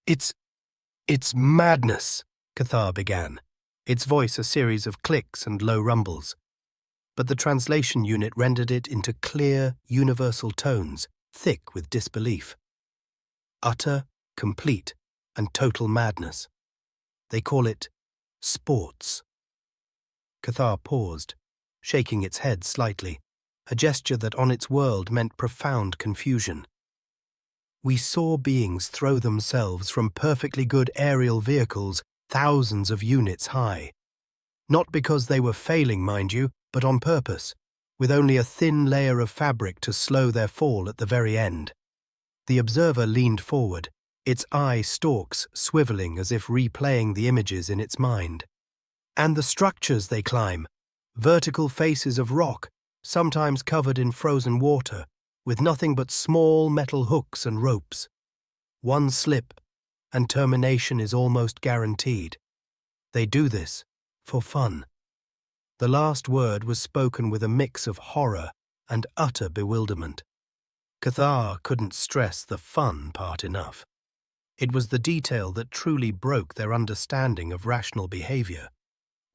It's madness, Cathar began, its voice a series of clicks and low rumbles. But the translation unit rendered it into clear, universal tones, thick with disbelief. Utter, complete, and total madness. They call it sports. Cathar paused, shaking its head slightly, a gesture that on its world meant profound confusion. We saw beings throw themselves from perfectly good aerial vehicles thousands of units high. Not because they were failing, mind you, but on purpose, with only a thin layer of fabric to slow their fall at the very end. The observer leaned forward, its eye stalks swiveling as if replaying the images in its mind. And the structures they climb, vertical faces of rock, sometimes covered in frozen water, with nothing but small metal hooks and ropes. One slip, and termination is almost guaranteed. They do this for fun. The last word was spoken with a mix of horror and utter bewilderment. Cathar couldn't stress the fun part enough. It was the detail that truly broke their understanding of rational behavior.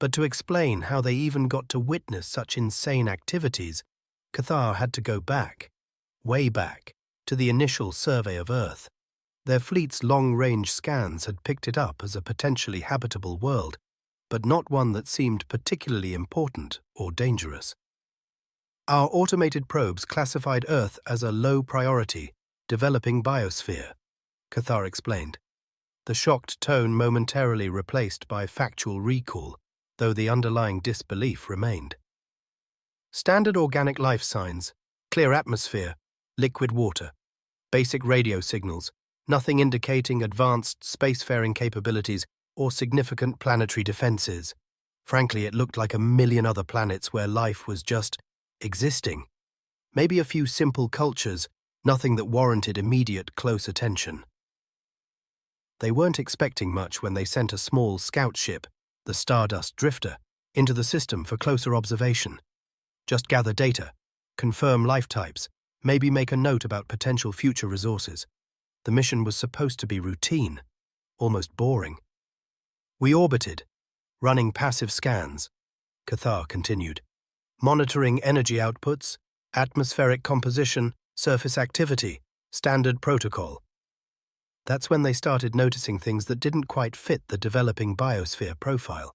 But to explain how they even got to witness such insane activities, Cathar had to go back, way back, to the initial survey of Earth. Their fleet's long-range scans had picked it up as a potentially habitable world, but not one that seemed particularly important or dangerous. Our automated probes classified Earth as a low-priority, developing biosphere, Cathar explained, the shocked tone momentarily replaced by factual recall, though the underlying disbelief remained. Standard organic life signs, clear atmosphere, liquid water, basic radio signals, nothing indicating advanced spacefaring capabilities or significant planetary defenses. Frankly, it looked like a million other planets where life was just existing. Maybe a few simple cultures, nothing that warranted immediate close attention. They weren't expecting much when they sent a small scout ship, the Stardust Drifter, into the system for closer observation. Just gather data, confirm life types, maybe make a note about potential future resources. The mission was supposed to be routine, almost boring. We orbited, running passive scans, Cathar continued, monitoring energy outputs, atmospheric composition, surface activity, standard protocol. That's when they started noticing things that didn't quite fit the developing biosphere profile.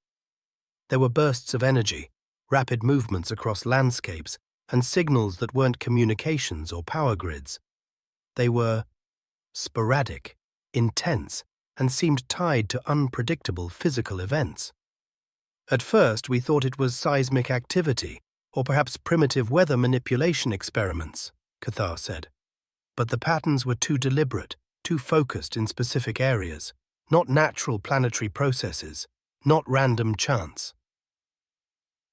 There were bursts of energy, rapid movements across landscapes, and signals that weren't communications or power grids. They were sporadic, intense, and seemed tied to unpredictable physical events. At first, we thought it was seismic activity, or perhaps primitive weather manipulation experiments, Cathar said. But the patterns were too deliberate, too focused in specific areas, not natural planetary processes, not random chance.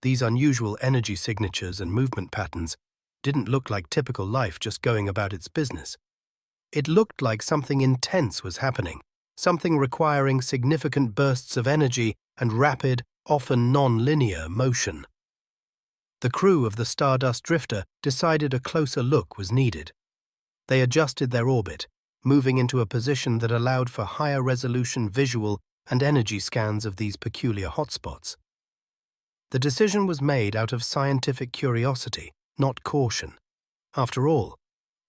These unusual energy signatures and movement patterns didn't look like typical life just going about its business. It looked like something intense was happening, something requiring significant bursts of energy and rapid, often non-linear motion. The crew of the Stardust Drifter decided a closer look was needed. They adjusted their orbit, moving into a position that allowed for higher resolution visual and energy scans of these peculiar hotspots. The decision was made out of scientific curiosity, not caution. After all,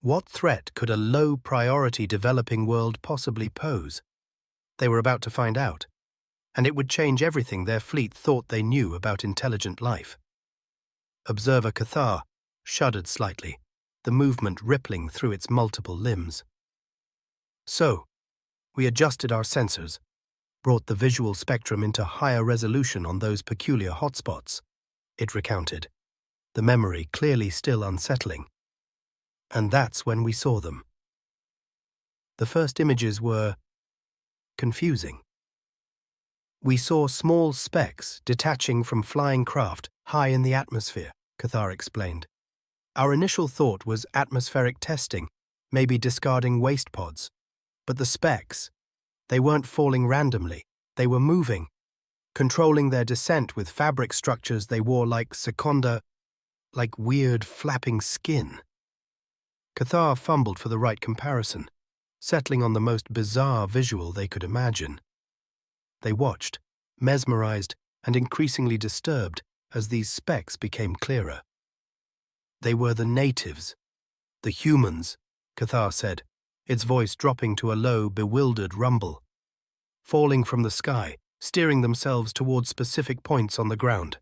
what threat could a low-priority developing world possibly pose? They were about to find out, and it would change everything their fleet thought they knew about intelligent life. Observer Cathar shuddered slightly, the movement rippling through its multiple limbs. So, we adjusted our sensors, brought the visual spectrum into higher resolution on those peculiar hotspots, it recounted, the memory clearly still unsettling. And that's when we saw them. The first images were confusing. We saw small specks detaching from flying craft high in the atmosphere, Cathar explained. Our initial thought was atmospheric testing, maybe discarding waste pods. But the specks, they weren't falling randomly, they were moving, controlling their descent with fabric structures they wore like seconda, like weird flapping skin. Cathar fumbled for the right comparison. settling on the most bizarre visual they could imagine. They watched, mesmerized and increasingly disturbed as these specks became clearer. They were the natives, the humans, Cathar said, its voice dropping to a low, bewildered rumble. Falling from the sky, steering themselves towards specific points on the ground.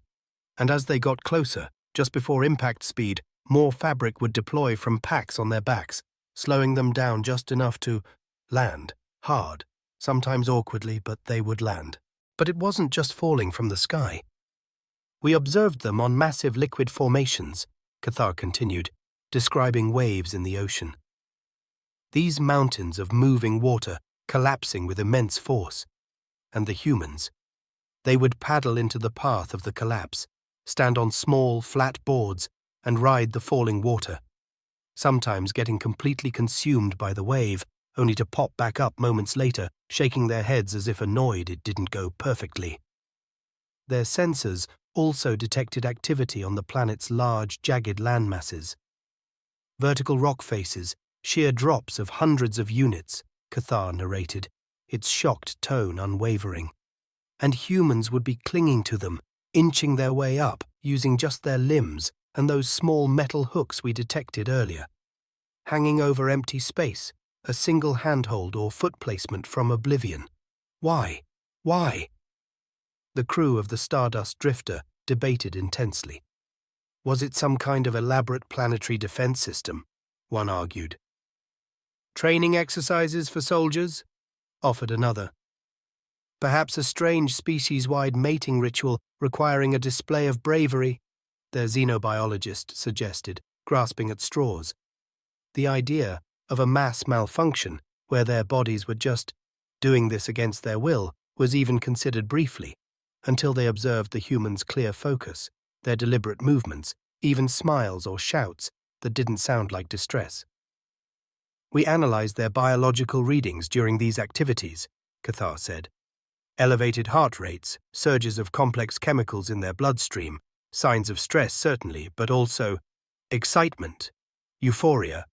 And as they got closer, just before impact speed, more fabric would deploy from packs on their backs, slowing them down just enough to land, hard, sometimes awkwardly, but they would land. But it wasn't just falling from the sky. We observed them on massive liquid formations, Cathar continued, describing waves in the ocean. These mountains of moving water collapsing with immense force. And the humans. They would paddle into the path of the collapse, stand on small, flat boards, and ride the falling water, sometimes getting completely consumed by the wave, only to pop back up moments later, shaking their heads as if annoyed it didn't go perfectly. Their sensors also detected activity on the planet's large, jagged landmasses. Vertical rock faces, sheer drops of hundreds of units, Cathar narrated, its shocked tone unwavering. And humans would be clinging to them, inching their way up, using just their limbs and those small metal hooks we detected earlier. Hanging over empty space, a single handhold or foot placement from oblivion. Why? Why? The crew of the Stardust Drifter debated intensely. Was it some kind of elaborate planetary defense system? One argued. Training exercises for soldiers? Offered another. Perhaps a strange species-wide mating ritual requiring a display of bravery, their xenobiologist suggested, grasping at straws. The idea of a mass malfunction where their bodies were just doing this against their will was even considered briefly, until they observed the humans' clear focus, their deliberate movements, even smiles or shouts that didn't sound like distress. We analyzed their biological readings during these activities, Cathar said. Elevated heart rates, surges of complex chemicals in their bloodstream, signs of stress certainly, but also excitement, euphoria.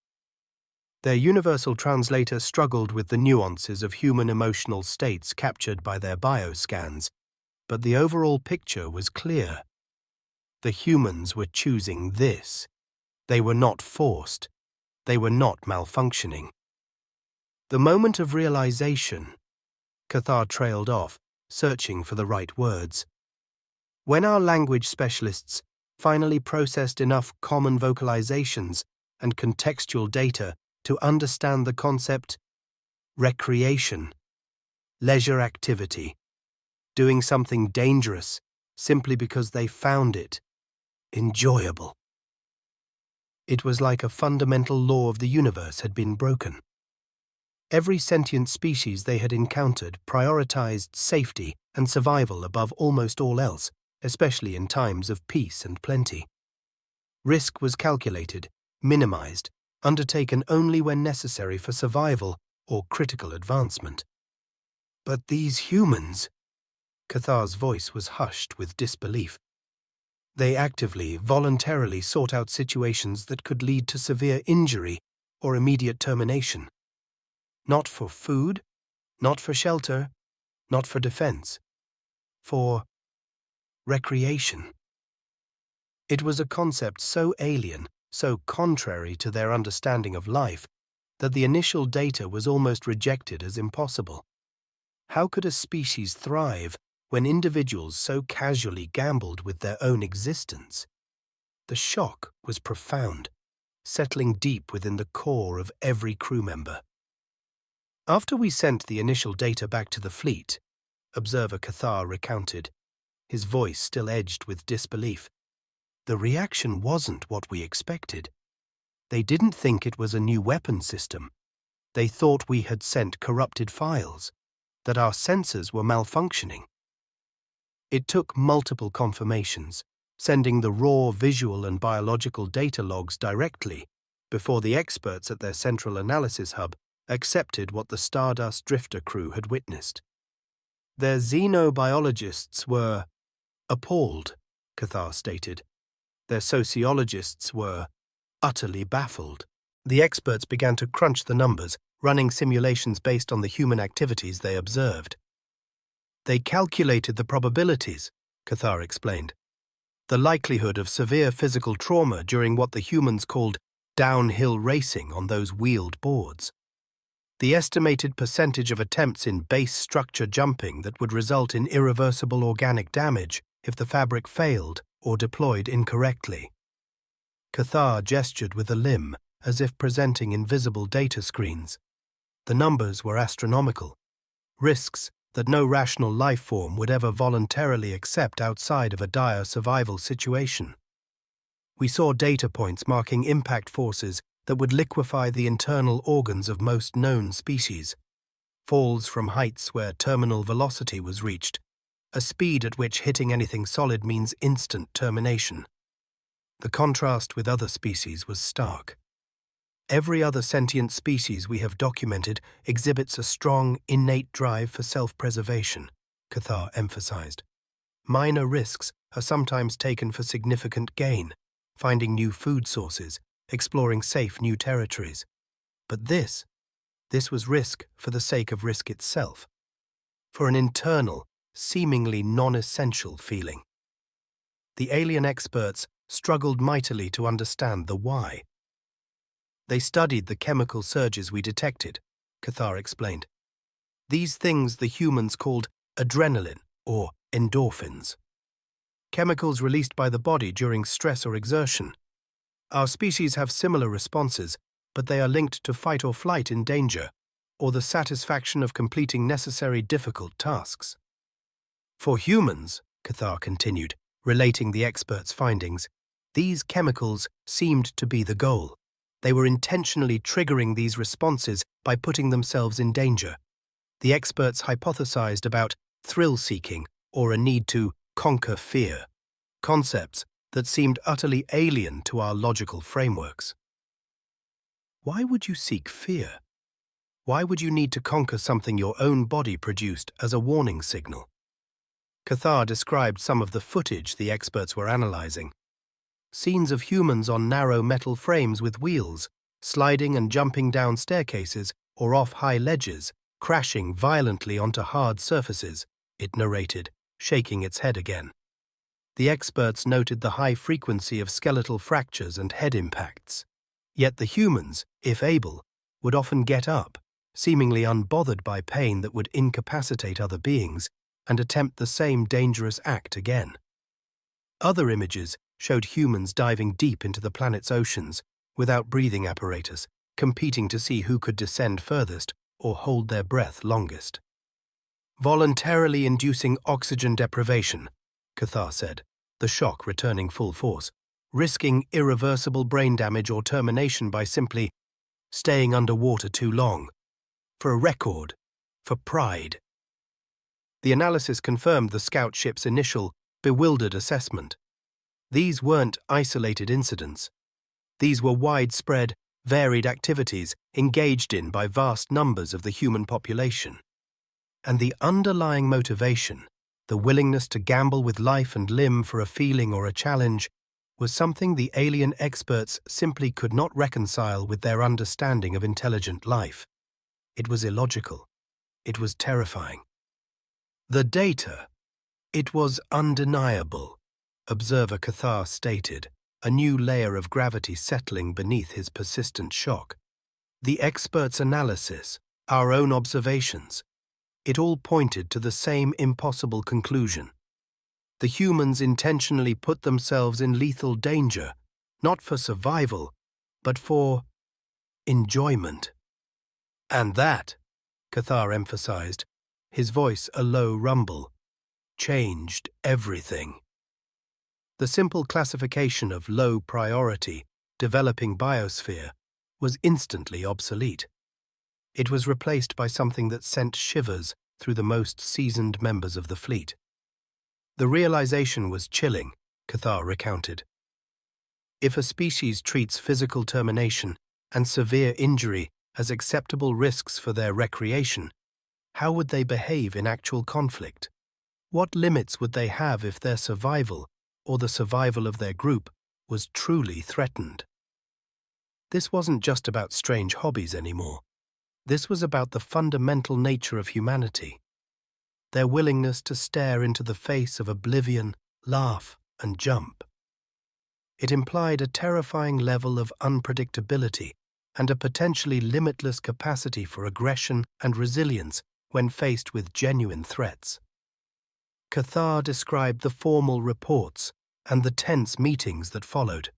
Their universal translator struggled with the nuances of human emotional states captured by their bioscans, but the overall picture was clear. The humans were choosing this. They were not forced. They were not malfunctioning. The moment of realization, Cathar trailed off, searching for the right words. When our language specialists finally processed enough common vocalizations and contextual data to understand the concept recreation, leisure activity, doing something dangerous simply because they found it enjoyable. It was like a fundamental law of the universe had been broken. Every sentient species they had encountered prioritized safety and survival above almost all else, especially in times of peace and plenty. Risk was calculated, minimized, undertaken only when necessary for survival or critical advancement. But these humans, Cathar's voice was hushed with disbelief. They actively, voluntarily sought out situations that could lead to severe injury or immediate termination. Not for food, not for shelter, not for defense. For recreation. It was a concept so alien, so contrary to their understanding of life, that the initial data was almost rejected as impossible. How could a species thrive when individuals so casually gambled with their own existence? The shock was profound, settling deep within the core of every crew member. After we sent the initial data back to the fleet, Observer Cathar recounted, his voice still edged with disbelief, the reaction wasn't what we expected. They didn't think it was a new weapon system. They thought we had sent corrupted files, that our sensors were malfunctioning. It took multiple confirmations, sending the raw visual and biological data logs directly, before the experts at their central analysis hub accepted what the Stardust Drifter crew had witnessed. Their xenobiologists were appalled, Cathar stated. Their sociologists were utterly baffled. The experts began to crunch the numbers, running simulations based on the human activities they observed. They calculated the probabilities, Cathar explained. The likelihood of severe physical trauma during what the humans called downhill racing on those wheeled boards. The estimated percentage of attempts in base structure jumping that would result in irreversible organic damage if the fabric failed or deployed incorrectly. Cathar gestured with a limb as if presenting invisible data screens. The numbers were astronomical, risks that no rational life form would ever voluntarily accept outside of a dire survival situation. We saw data points marking impact forces that would liquefy the internal organs of most known species, falls from heights where terminal velocity was reached, a speed at which hitting anything solid means instant termination. The contrast with other species was stark. Every other sentient species we have documented exhibits a strong, innate drive for self-preservation, Cathar emphasized. Minor risks are sometimes taken for significant gain, finding new food sources, exploring safe new territories. But this was risk for the sake of risk itself, for an internal, seemingly non-essential feeling. The alien experts struggled mightily to understand the why. They studied the chemical surges we detected, Cathar explained. These things the humans called adrenaline or endorphins. Chemicals released by the body during stress or exertion. Our species have similar responses, but they are linked to fight or flight in danger, or the satisfaction of completing necessary difficult tasks. For humans, Cathar continued, relating the experts' findings, these chemicals seemed to be the goal. They were intentionally triggering these responses by putting themselves in danger. The experts hypothesized about thrill-seeking or a need to conquer fear, concepts that seemed utterly alien to our logical frameworks. Why would you seek fear? Why would you need to conquer something your own body produced as a warning signal? Cathar described some of the footage the experts were analyzing. Scenes of humans on narrow metal frames with wheels, sliding and jumping down staircases or off high ledges, crashing violently onto hard surfaces, it narrated, shaking its head again. The experts noted the high frequency of skeletal fractures and head impacts. Yet the humans, if able, would often get up, seemingly unbothered by pain that would incapacitate other beings, and attempt the same dangerous act again. Other images showed humans diving deep into the planet's oceans without breathing apparatus, competing to see who could descend furthest or hold their breath longest. Voluntarily inducing oxygen deprivation, Cathar said, the shock returning full force, risking irreversible brain damage or termination by simply staying underwater too long. For a record, for pride. The analysis confirmed the scout ship's initial, bewildered assessment. These weren't isolated incidents. These were widespread, varied activities engaged in by vast numbers of the human population. And the underlying motivation, the willingness to gamble with life and limb for a feeling or a challenge, was something the alien experts simply could not reconcile with their understanding of intelligent life. It was illogical. It was terrifying. The data. It was undeniable, Observer Cathar stated, a new layer of gravity settling beneath his persistent shock. The experts' analysis, our own observations, it all pointed to the same impossible conclusion. The humans intentionally put themselves in lethal danger, not for survival, but for enjoyment. And that, Cathar emphasized, his voice a low rumble, changed everything. The simple classification of low priority, developing biosphere, was instantly obsolete. It was replaced by something that sent shivers through the most seasoned members of the fleet. The realization was chilling, Cathar recounted. If a species treats physical termination and severe injury as acceptable risks for their recreation, how would they behave in actual conflict? What limits would they have if their survival, or the survival of their group, was truly threatened? This wasn't just about strange hobbies anymore. This was about the fundamental nature of humanity, their willingness to stare into the face of oblivion, laugh, and jump. It implied a terrifying level of unpredictability and a potentially limitless capacity for aggression and resilience when faced with genuine threats. Cathar described the formal reports and the tense meetings that followed.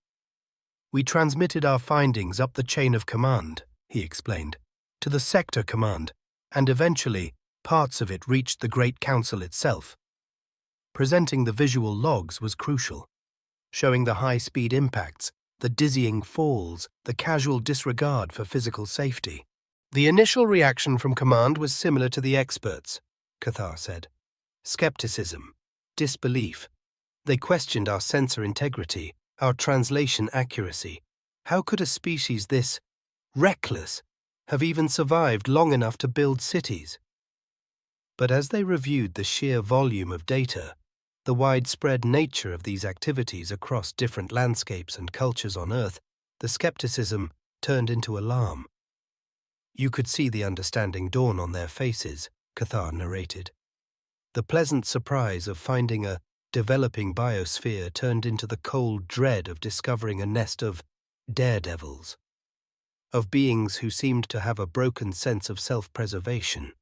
"We transmitted our findings up the chain of command," he explained, "to the sector command, and eventually parts of it reached the Great Council itself." Presenting the visual logs was crucial, showing the high-speed impacts, the dizzying falls, the casual disregard for physical safety. "The initial reaction from command was similar to the experts," Cathar said. "Skepticism, disbelief. They questioned our sensor integrity, our translation accuracy. How could a species this reckless have even survived long enough to build cities?" But as they reviewed the sheer volume of data, the widespread nature of these activities across different landscapes and cultures on Earth, the skepticism turned into alarm. "You could see the understanding dawn on their faces," Cathar narrated. The pleasant surprise of finding a developing biosphere turned into the cold dread of discovering a nest of daredevils, of beings who seemed to have a broken sense of self-preservation.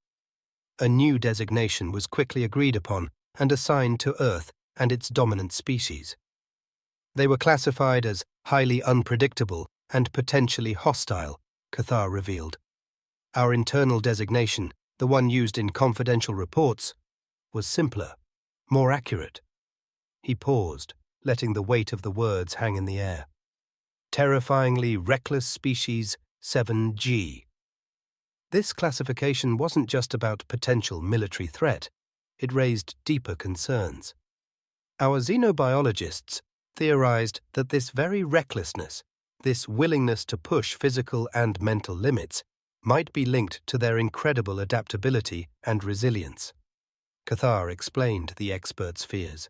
A new designation was quickly agreed upon and assigned to Earth and its dominant species. They were classified as highly unpredictable and potentially hostile, Cathar revealed. Our internal designation, the one used in confidential reports, was simpler, more accurate. He paused, letting the weight of the words hang in the air. Terrifyingly reckless species 7G. This classification wasn't just about potential military threat. It raised deeper concerns. Our xenobiologists theorized that this very recklessness, this willingness to push physical and mental limits, might be linked to their incredible adaptability and resilience. Cathar explained the experts' fears.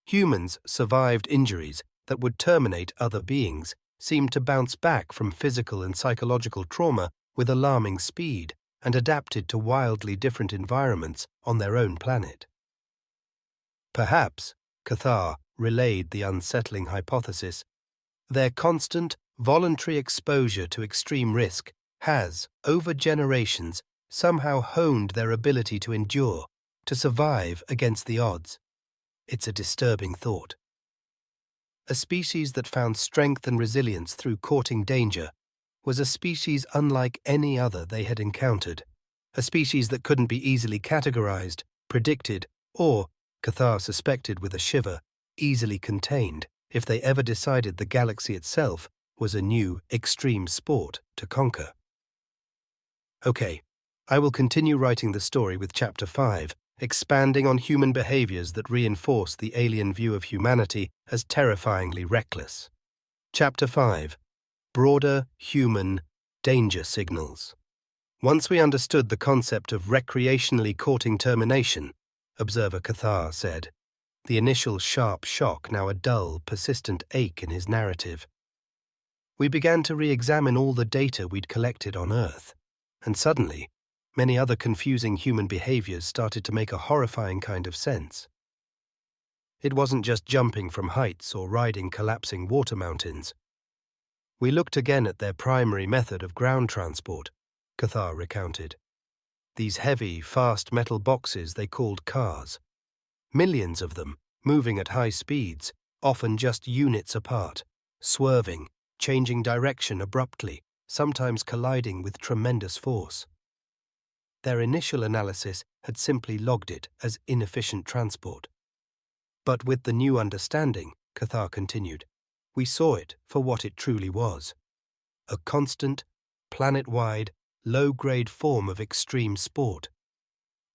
Humans survived injuries that would terminate other beings, seemed to bounce back from physical and psychological trauma with alarming speed, and adapted to wildly different environments on their own planet. Perhaps, Cathar relayed the unsettling hypothesis, their constant, voluntary exposure to extreme risk has, over generations, somehow honed their ability to endure, to survive against the odds. It's a disturbing thought. A species that found strength and resilience through courting danger was a species unlike any other they had encountered, a species that couldn't be easily categorized, predicted, or, Cathar suspected with a shiver, easily contained if they ever decided the galaxy itself was a new, extreme sport to conquer. Okay, I will continue writing the story with Chapter 5, expanding on human behaviors that reinforce the alien view of humanity as terrifyingly reckless. Chapter 5. Broader human danger signals. Once we understood the concept of recreationally courting termination, observer Cathar said, the initial sharp shock now a dull, persistent ache in his narrative. We began to re-examine all the data we'd collected on Earth, and suddenly, many other confusing human behaviors started to make a horrifying kind of sense. It wasn't just jumping from heights or riding collapsing water mountains. We looked again at their primary method of ground transport, Cathar recounted. These heavy, fast metal boxes they called cars. Millions of them, moving at high speeds, often just units apart, swerving, changing direction abruptly, sometimes colliding with tremendous force. Their initial analysis had simply logged it as inefficient transport. But with the new understanding, Cathar continued, we saw it for what it truly was. A constant, planet-wide, low-grade form of extreme sport.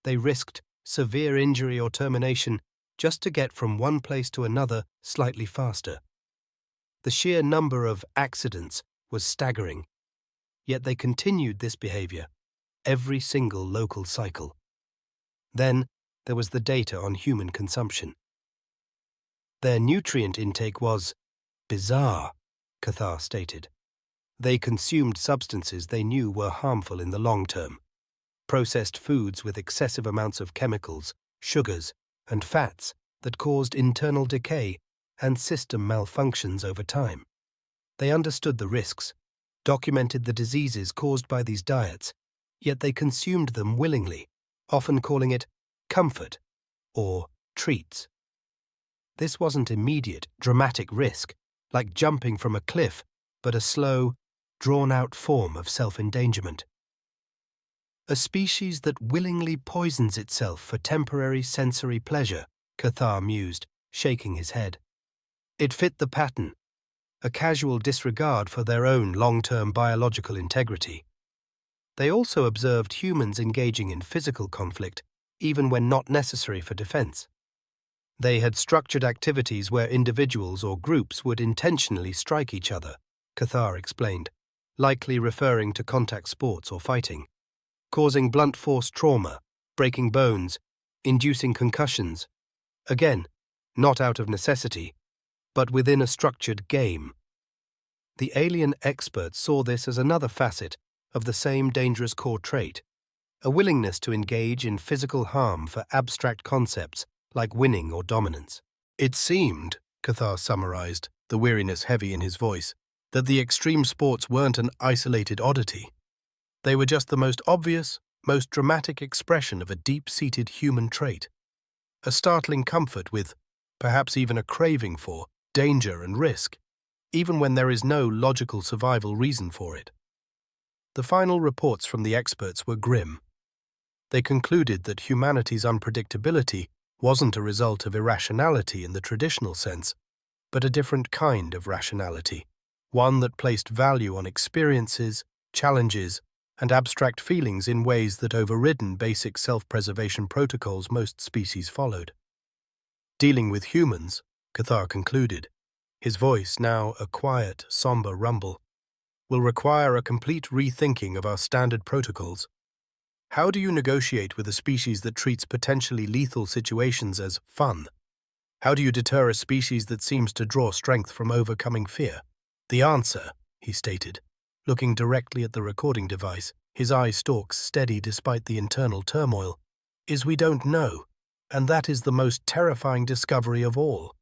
They risked severe injury or termination just to get from one place to another slightly faster. The sheer number of accidents was staggering, yet they continued this behavior every single local cycle. Then there was the data on human consumption. Their nutrient intake was bizarre, Cathar stated. They consumed substances they knew were harmful in the long term. Processed foods with excessive amounts of chemicals, sugars, and fats that caused internal decay and system malfunctions over time. They understood the risks, documented the diseases caused by these diets, yet they consumed them willingly, often calling it comfort or treats. This wasn't immediate, dramatic risk, like jumping from a cliff, but a slow, drawn-out form of self-endangerment. A species that willingly poisons itself for temporary sensory pleasure, Cathar mused, shaking his head. It fit the pattern, a casual disregard for their own long-term biological integrity. They also observed humans engaging in physical conflict, even when not necessary for defense. They had structured activities where individuals or groups would intentionally strike each other, Cathar explained, likely referring to contact sports or fighting, causing blunt force trauma, breaking bones, inducing concussions. Again, not out of necessity, but within a structured game. The alien experts saw this as another facet of the same dangerous core trait, a willingness to engage in physical harm for abstract concepts like winning or dominance. It seemed, Cathar summarized, the weariness heavy in his voice, that the extreme sports weren't an isolated oddity. They were just the most obvious, most dramatic expression of a deep-seated human trait, a startling comfort with, perhaps even a craving for, danger and risk, even when there is no logical survival reason for it. The final reports from the experts were grim. They concluded that humanity's unpredictability wasn't a result of irrationality in the traditional sense, but a different kind of rationality, one that placed value on experiences, challenges, and abstract feelings in ways that overridden basic self-preservation protocols most species followed. Dealing with humans, Cathar concluded, his voice now a quiet, somber rumble, will require a complete rethinking of our standard protocols. How do you negotiate with a species that treats potentially lethal situations as fun? How do you deter a species that seems to draw strength from overcoming fear? The answer, he stated, looking directly at the recording device, his eye stalks steady despite the internal turmoil, is we don't know, and that is the most terrifying discovery of all.